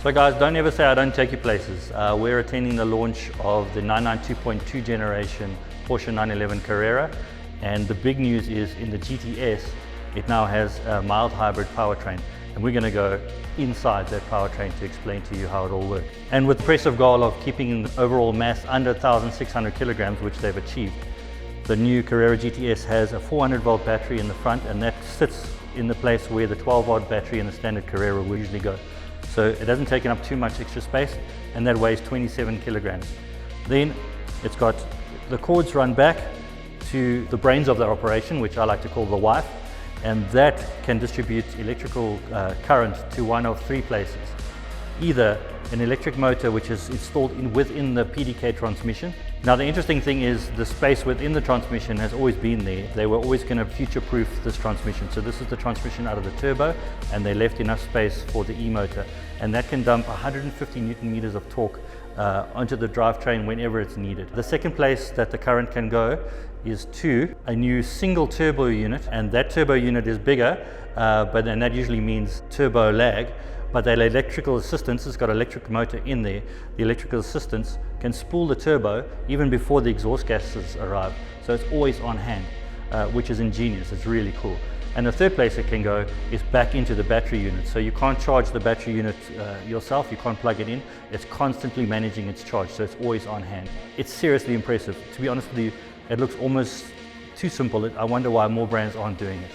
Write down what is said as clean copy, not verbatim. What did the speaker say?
So guys, don't ever say I don't take you places. We're attending the launch of the 992.2 generation Porsche 911 Carrera, and the big news is in the GTS, it now has a mild hybrid powertrain, and we're going to go inside that powertrain to explain to you how it all works. And with the impressive goal of keeping the overall mass under 1,600 kilograms, which they've achieved, the new Carrera GTS has a 400-volt battery in the front, and that sits in the place where the 12-volt battery in the standard Carrera will usually go. So it hasn't taken up too much extra space, and that weighs 27 kilograms. Then it's got the cords run back to the brains of the operation, which I like to call the wife, and that can distribute electrical current to one of three places. Either an electric motor which is installed within the PDK transmission. Now the interesting thing is the space within the transmission has always been there. They were always going to future-proof this transmission. So this is the transmission out of the turbo, and they left enough space for the e-motor. And that can dump 150 Newton meters of torque onto the drivetrain whenever it's needed. The second place that the current can go is to a new single turbo unit, and that turbo unit is bigger, and that usually means turbo lag. But that electrical assistance has got an electric motor in there. The electrical assistance can spool the turbo even before the exhaust gases arrive. So it's always on hand, which is ingenious. It's really cool. And the third place it can go is back into the battery unit. So you can't charge the battery unit yourself. You can't plug it in. It's constantly managing its charge, so it's always on hand. It's seriously impressive. To be honest with you, it looks almost too simple. I wonder why more brands aren't doing it.